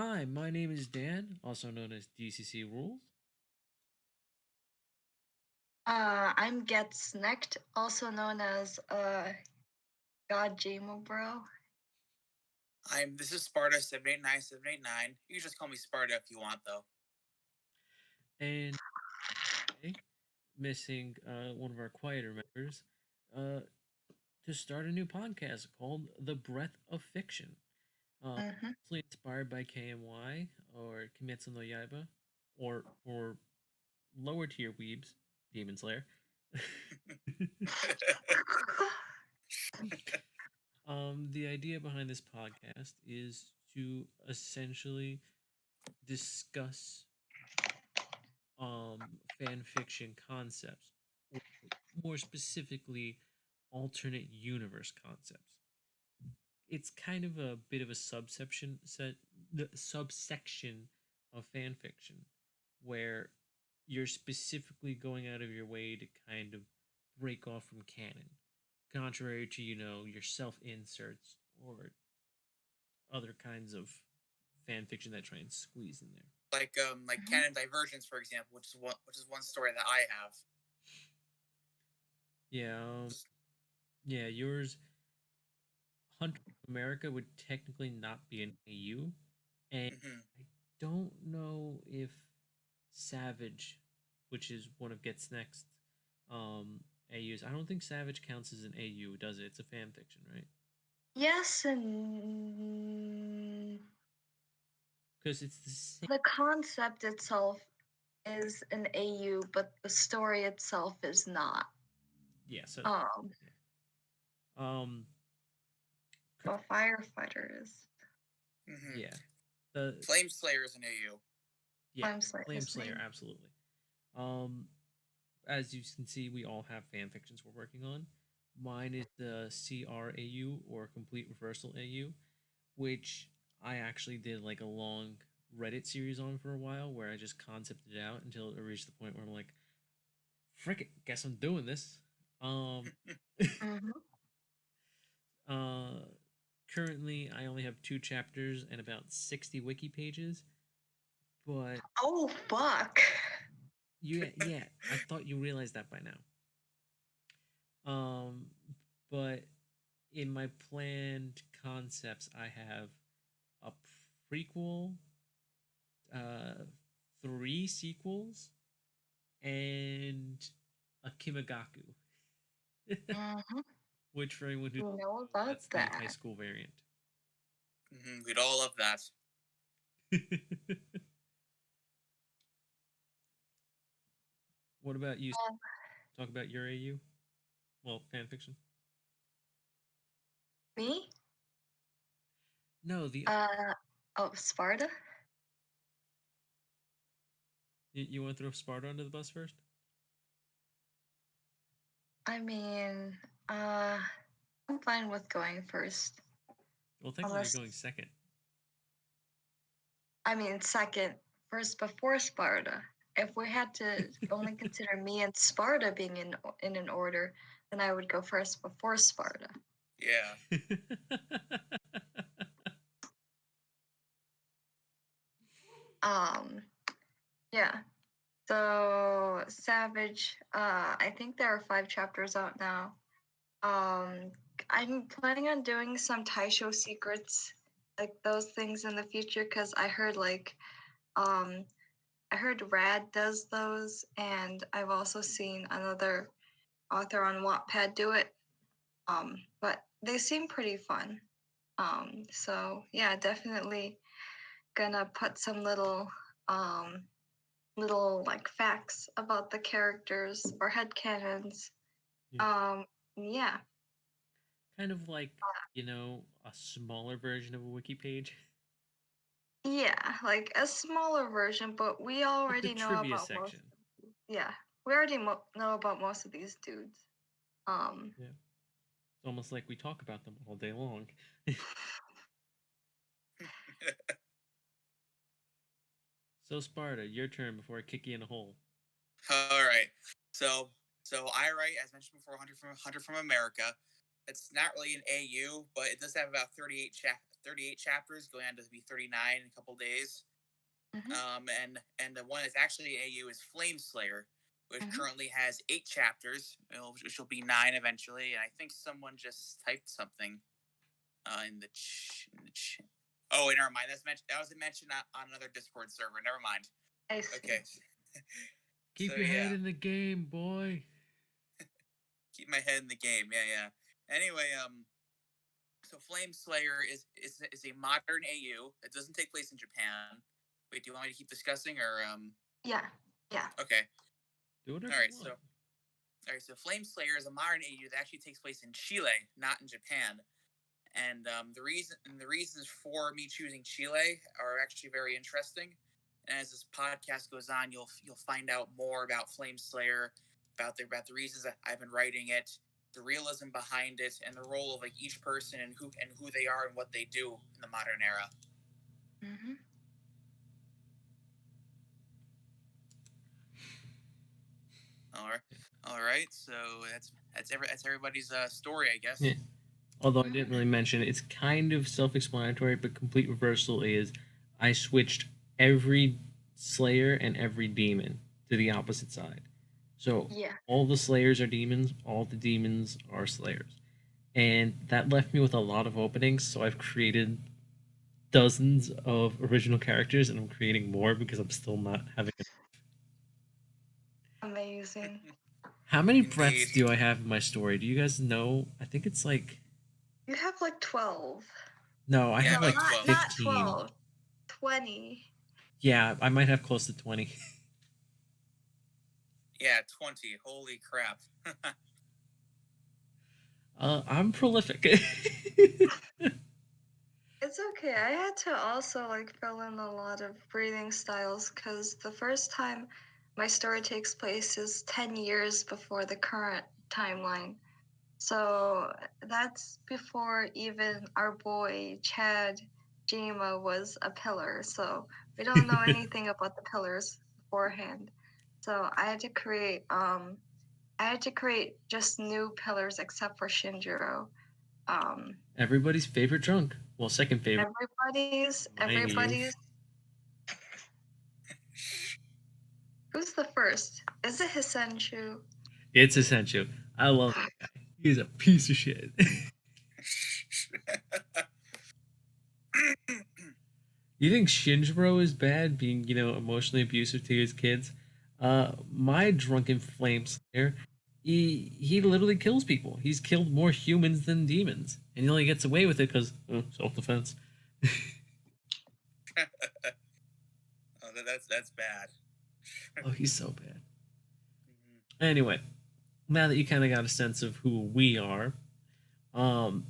Hi, my name is Dan, also known as DCC Rules. I'm Get Snecked, also known as God Jamo Bro. This is Sparta 789 789. You can just call me Sparta if you want though. And today, missing one of our quieter members, uh, to start a new podcast called The Breath of Fiction. Mostly inspired by KMY or Kimetsu no Yaiba, or for lower tier weebs, Demon Slayer. The idea behind this podcast is to essentially discuss fan fiction concepts, or more specifically, alternate universe concepts. It's kind of a bit of a subsection of fan fiction where you're specifically going out of your way to kind of break off from canon, contrary to your self inserts or other kinds of fan fiction that try and squeeze in there. Like canon divergence, for example, which is one story that I have. Yeah, yours, Hunter of America, would technically not be an AU, and I don't know if Savage, which is one of Gets Next AUs, I don't think Savage counts as an AU, does it? It's a fan fiction, right? Yes, and because it's the same. The concept itself is an AU, but the story itself is not. Yeah. So. A firefighter is. Yeah. The Flame Slayer is an AU. Yeah. Flame Slayer, absolutely. As you can see, we all have fan fictions we're working on. Mine is the CRAU, or Complete Reversal AU, which I actually did like a long Reddit series on for a while, where I just concepted it out until it reached the point where I'm like, frick it, guess I'm doing this. Currently I only have 2 chapters and about 60 wiki pages, but oh fuck. Yeah, I thought you realized that by now. But in my planned concepts, I have a prequel, 3 sequels, and a Kimagaku. Which, for anyone who know about that's that, the high school variant. We'd all love that. What about you? Talk about your AU. Well, fan fiction. Me? No, the Sparta. You want to throw Sparta under the bus first? I mean, I'm fine with going first. Well, technically, you're going second. I mean, second, first before Sparta. If we had to only consider me and Sparta being in an order, then I would go first before Sparta. Yeah. Yeah. So Savage, I think there are 5 chapters out now. I'm planning on doing some Taisho secrets, like those things in the future, because I heard I heard Rad does those, and I've also seen another author on Wattpad do it. But they seem pretty fun. So yeah, definitely gonna put some little like facts about the characters or headcanons. Yeah. Kind of like, a smaller version of a wiki page. Yeah, like a smaller version, but we already like know about section. Yeah, we already know about most of these dudes. Yeah, it's almost like we talk about them all day long. So Sparta, your turn before I kick you in a hole. All right. So I write, as mentioned before, Hunter from America. It's not really an AU, but it does have about 38 38 chapters, going on to be 39 in a couple days. Mhm. And the one that's actually AU is Flame Slayer, which Mhm. currently has 8 chapters, which will be 9 eventually. And I think someone just typed something in the Oh, wait, never mind. That was mentioned on another Discord server. Never mind. I see. Okay. Keep So, your head yeah. in the game, boy. Keep my head in the game. Yeah. Anyway, so Flame Slayer is a modern AU. It doesn't take place in Japan. Wait, do you want me to keep discussing or Yeah. Yeah. Okay. Do whatever All right. you So want. Flame Slayer is a modern AU that actually takes place in Chile, not in Japan. And the reasons for me choosing Chile are actually very interesting. And as this podcast goes on, you'll find out more about Flame Slayer, about the reasons that I've been writing it, the realism behind it, and the role of like each person and who they are and what they do in the modern era. Mhm. All right. So that's everybody's story, I guess. Yeah. Although I didn't really mention it, it's kind of self-explanatory, but complete reversal is I switched every Slayer and every demon to the opposite side. So Yeah. all the Slayers are demons, all the demons are Slayers. And that left me with a lot of openings, so I've created dozens of original characters, and I'm creating more because I'm still not having. Amazing. How many Indeed. breaths do I have in my story? Do you guys know? I think it's like You have like 12. no, I Yeah, have No, like about 12. not 15. 12. 20. Yeah, I might have close to 20. Yeah, 20. Holy crap. I'm prolific. It's okay. I had to also like fill in a lot of breathing styles because the first time my story takes place is 10 years before the current timeline. So that's before even our boy Chad Jima was a pillar. So we don't know anything about the pillars beforehand. So I had to create just new pillars except for Shinjiro. Everybody's favorite drunk. Well, second favorite. Everybody's. Who's the first? Is it Hisenchu? It's essential. I love that guy. He's a piece of shit. You think Shinjiro is bad, being emotionally abusive to his kids? My drunken flame slayer, he literally kills people. He's killed more humans than demons, and he only gets away with it because self defense. Oh, that's bad. Oh, he's so bad. Anyway, now that you kind of got a sense of who we are, um,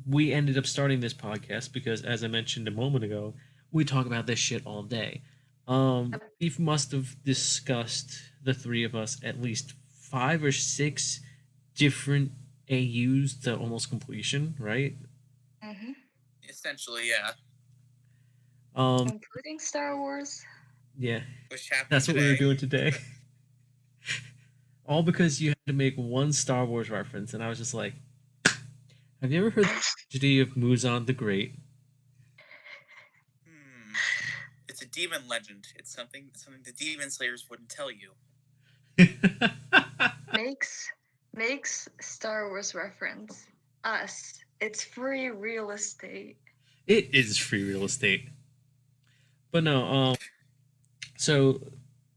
we ended up starting this podcast because, as I mentioned a moment ago, we talk about this shit all day. We must have discussed, the three of us, at least 5 or 6 different AUs to almost completion, right? Mm-hmm. Essentially, yeah. Including Star Wars. Yeah, Which happened that's today. what we were doing today. All because you had to make one Star Wars reference, and I was just like, "Have you ever heard the tragedy of Muzan the Great?" It's a demon legend. It's something the demon slayers wouldn't tell you. Makes Star Wars reference. Us. It's free real estate. It is free real estate. But no, so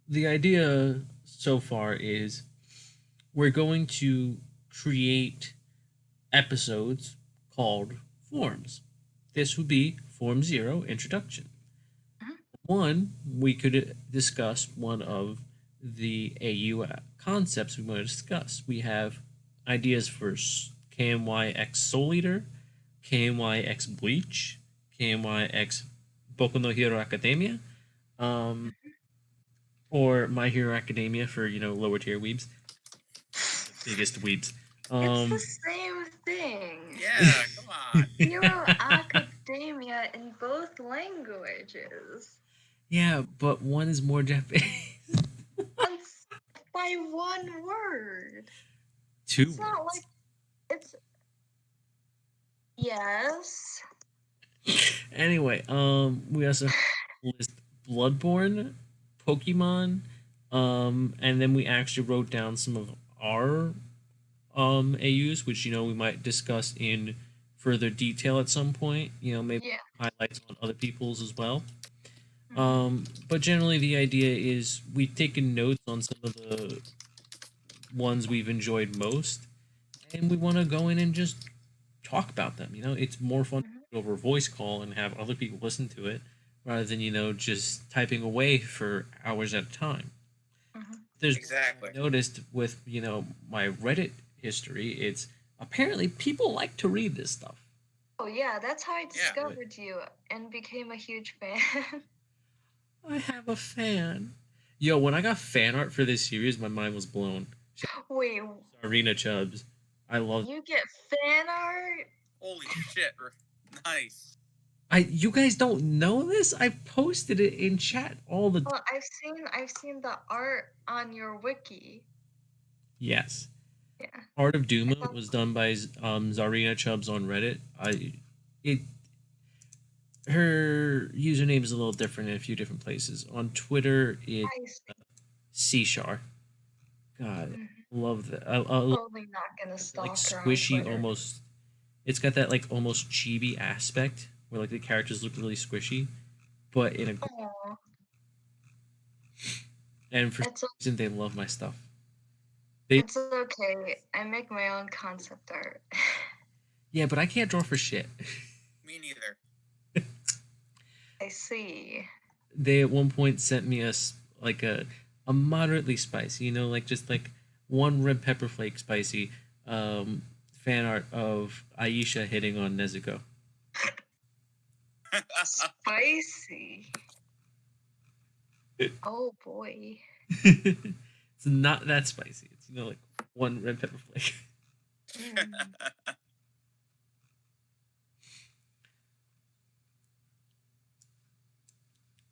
the idea so far is we're going to create episodes called forms. This would be Form 0 Introduction. Mhm. One, we could discuss one of the AU concepts we want to discuss. We have ideas for KMY X Soul Eater, KMY X Bleach, KMY X Boku no Hero Academia, or My Hero Academia for lower tier weebs, the biggest weebs. It's the same thing. Yeah, come on. Hero Academia in both languages. Yeah, but one is more Japanese. Once by one word. Two It's not words. like it's yes. Anyway, we also list Bloodborne, Pokemon, and then we actually wrote down some of our AUs, which we might discuss in further detail at some point. Maybe Yeah. highlights on other people's as well. Mhm. But generally, the idea is we've taken notes on some of the ones we've enjoyed most, and we want to go in and just talk about them. It's more fun to Mhm. do over a voice call and have other people listen to it rather than just typing away for hours at a time. Mhm. There's Exactly. I noticed with my Reddit history, it's apparently people like to read this stuff. Oh yeah, that's how I Yeah. discovered you and became a huge fan. I have a fan. Yo, when I got fan art for this series, my mind was blown. Wait, Arena Chubs. I love. you get fan art? Holy shit! Nice. You guys don't know this? I posted it in chat all the. Well, I've seen the art on your wiki. Yes. Yeah. Art of Duma thought- was done by Zarina Chubbs on Reddit. It her username is a little different in a few different places. On Twitter, it's I see. Cshar. God, Mhm. love that. Totally not gonna Like stalk her on squishy, Twitter. almost. It's got that like almost chibi aspect where like the characters look really squishy, but in a Aw, and for some it's reason they love my stuff. it's okay. I make my own concept art. Yeah, but I can't draw for shit. Me neither. I see. They at one point sent me like a moderately spicy, like just like one red pepper flake spicy fan art of Aisha hitting on Nezuko. Spicy. Oh boy. It's not that spicy. It's like one red pepper flake. Mm,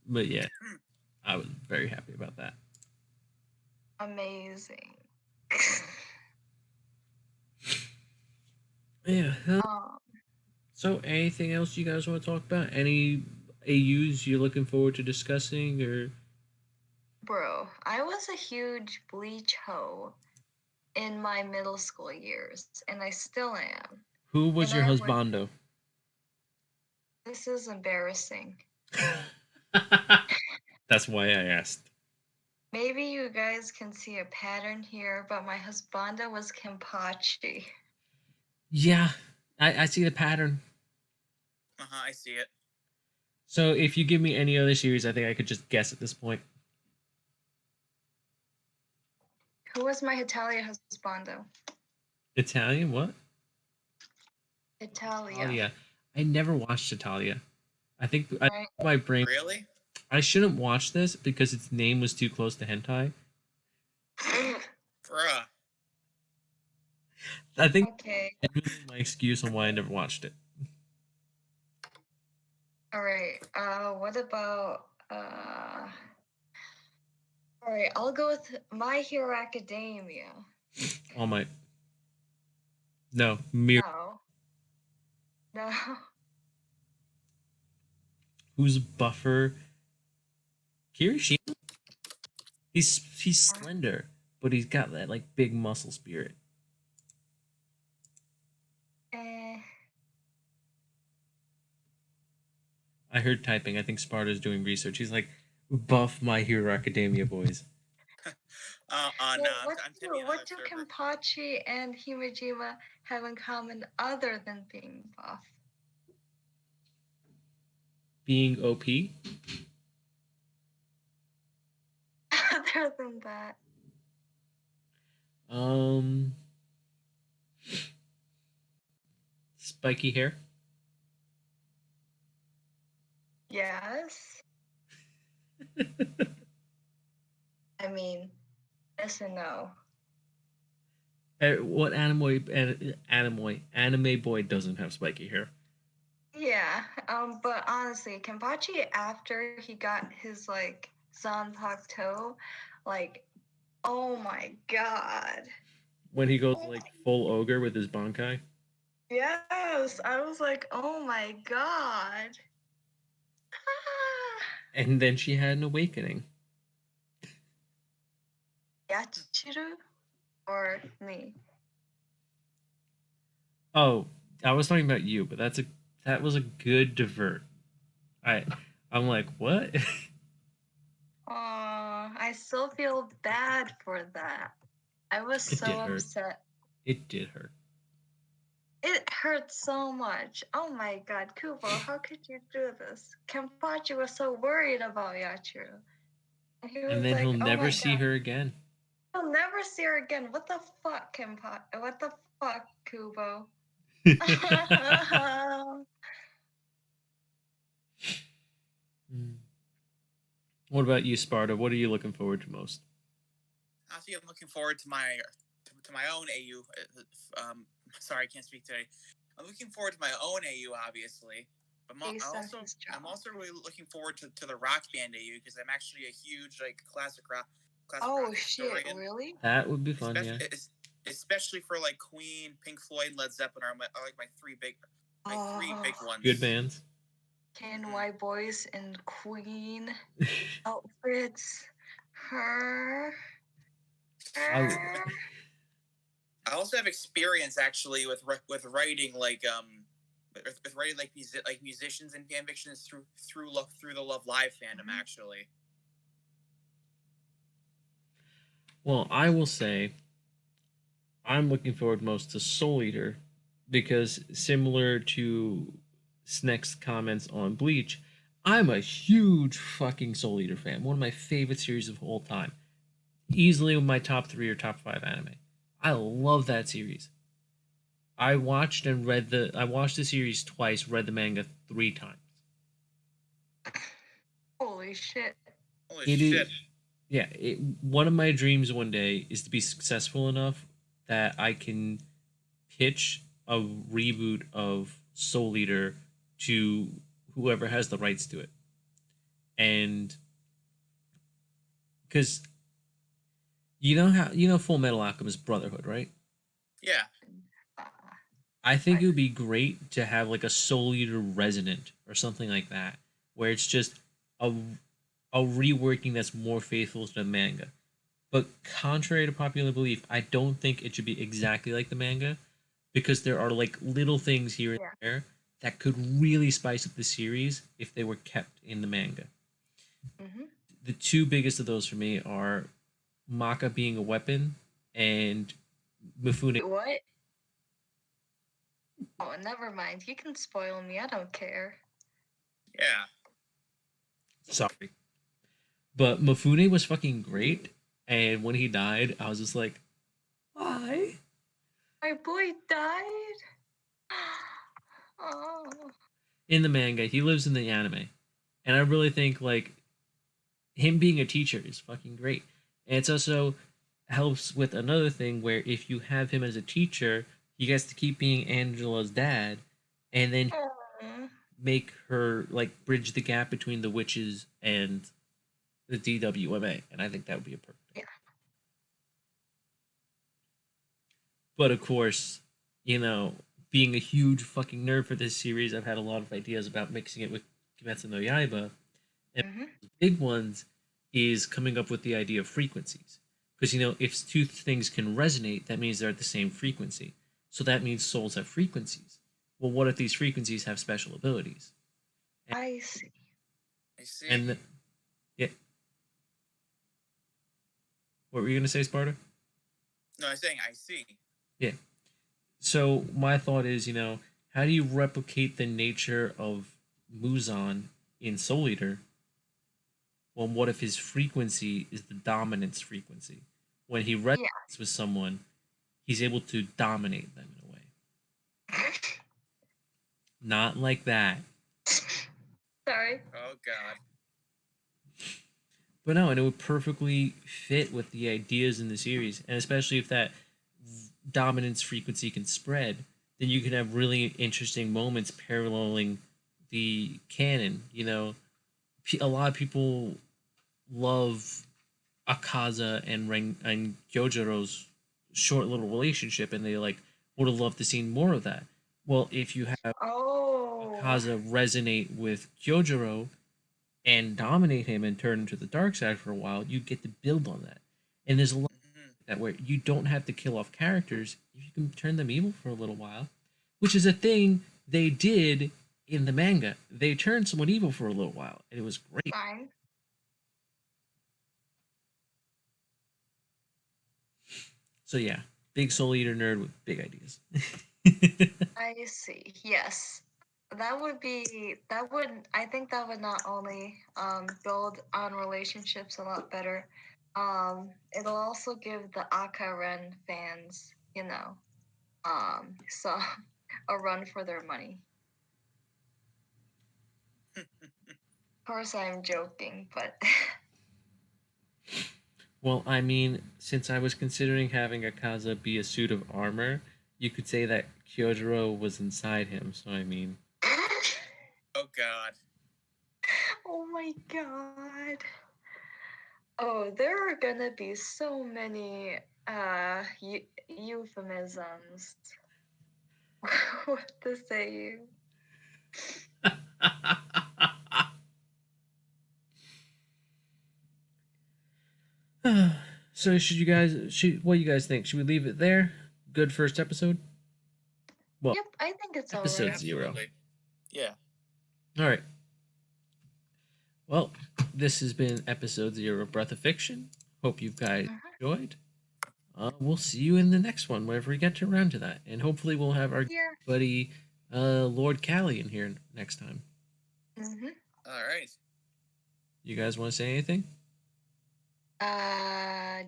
But yeah, I was very happy about that. amazing. Yeah. um, So, anything else you guys want to talk about? Any AUs you're looking forward to discussing, or bro, I was a huge Bleach hoe in my middle school years, and I still am. who was And your I would- husbando? This is embarrassing. That's why I asked. Maybe you guys can see a pattern here, but my husbanda was Kenpachi. Yeah, I see the pattern. I see it. So if you give me any other series, I think I could just guess at this point. Who was my Italia husbando? Italian? What? Italia. Italia. I never watched Italia. I think Right? my brain. Really? I shouldn't watch this because its name was too close to hentai. Bruh. I think Okay. that's my excuse on why I never watched it. All right. What about all right, I'll go with My Hero Academia. All Might. No, Mir. No. No. Who's buffer? Kirishima. He's slender, but he's got that like big muscle spirit. Eh. I heard typing. I think Sparta's doing research. He's like, buff My Hero Academia boys. No, Well, what I'm do typing what another do server. Kenpachi and Himejima have in common other than being buff? Being OP. Other than that. Spiky hair. Yes. I mean, yes and no. What anime boy doesn't have spiky hair? Yeah, but honestly, Kenpachi after he got his like Zanpakuto, like, oh my god. When he goes like full ogre with his bankai. Yes, I was like, oh my god. And then she had an awakening. Yachiru or me? Oh, I was talking about you, but that was a good divert. I'm like, what? Oh, I still feel bad for that. I was It did so hurt. upset. It did hurt. It hurt so much. Oh my god, Kubo, how could you do this? Kenpachi was so worried about Yachiru. And he And was then he'll like, oh never my see god, her again. he'll never see her again. What the fuck, Kenpachi? What the fuck, Kubo? What about you, Sparta? What are you looking forward to most? Honestly, I'm looking forward to my own AU. Sorry, I can't speak today. I'm looking forward to my own AU, obviously. But I'm also really looking forward to the Rock Band AU because I'm actually a huge classic rock shit, historian. really? That would be fun, yeah. Especially for like Queen, Pink Floyd, Led Zeppelin are my three big ones. Good bands. KNY Boys and Queen outfits. Her. I also have experience actually with writing with writing like musicians and fan fictions through the Love Live fandom actually. Well, I will say I'm looking forward most to Soul Eater because similar to Sneck's comments on Bleach, I'm a huge fucking Soul Eater fan. One of my favorite series of all time. Easily my top 3 or top 5 anime. I love that series. I watched the series twice, read the manga 3 times. Holy shit. Yeah, one of my dreams one day is to be successful enough that I can pitch a reboot of Soul Eater to whoever has the rights to it. And because you know Full Metal Alchemist Brotherhood, right? Yeah. I think it would be great to have like a Soul Eater Resonant or something like that, where it's just a reworking that's more faithful to the manga. But contrary to popular belief, I don't think it should be exactly like the manga because there are like little things here and there that could really spice up the series if they were kept in the manga. Mm-hmm. The 2 biggest of those for me are Maka being a weapon and Mifune. What? Oh, never mind. You can spoil me. I don't care. Yeah. Sorry. But Mifune was fucking great, and when he died, I was just like, why? My boy died? Oh. In the manga, he lives in the anime. And I really think, like, him being a teacher is fucking great. And it's also helps with another thing where if you have him as a teacher, he gets to keep being Angela's dad, and then make her, like, bridge the gap between the witches and the DWMA. And I think that would be a perfect thing. Yeah. But of course, being a huge fucking nerd for this series, I've had a lot of ideas about mixing it with Kimetsu no Yaiba. And the big ones is coming up with the idea of frequencies. Because, if 2 things can resonate, that means they're at the same frequency. So that means souls have frequencies. Well, what if these frequencies have special abilities? I see. And yeah. What were you going to say, Sparta? No, I'm saying I see. Yeah. So my thought is, how do you replicate the nature of Muzan in Soul Eater? Well, what if his frequency is the dominance frequency? When he resonates with someone, he's able to dominate them in a way. Not like that. Sorry. Oh, God. But no, and it would perfectly fit with the ideas in the series. And especially if that dominance frequency can spread, then you can have really interesting moments paralleling the canon. A lot of people love Akaza and Gyojiro's short little relationship, and they would have loved to see more of that. Well, if you have Akaza resonate with Gyojiro, and dominate him and turn him to the dark side for a while, you get to build on that. And there's a lot Hmm. that where you don't have to kill off characters, you can turn them evil for a little while, which is a thing they did in the manga. They turned someone evil for a little while, and it was great. Fine. So yeah, big Soul Eater nerd with big ideas. I see. Yes. I think that would not only build on relationships a lot better, it'll also give the Aka Ren fans, so a run for their money. Of course I'm joking, but Well, I mean, since I was considering having Akaza be a suit of armor, you could say that Kyojiro was inside him. So I mean, Oh God. oh my god. Oh, there are gonna be so many euphemisms. What to say? so what do you guys think? Should we leave it there? Good first episode. Well, Yep, I think it's episode alright. zero. Absolutely. Yeah. All right. Well, this has been episode 0 of Breath of Fiction. Hope you guys enjoyed. We'll see you in the next one whenever we get around to that, and hopefully we'll have our Yeah. buddy Lord Callie in here next time. Mm-hmm. All right. You guys want to say anything?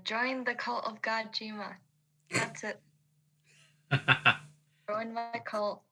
Join the cult of Gojima. That's it. Join my cult.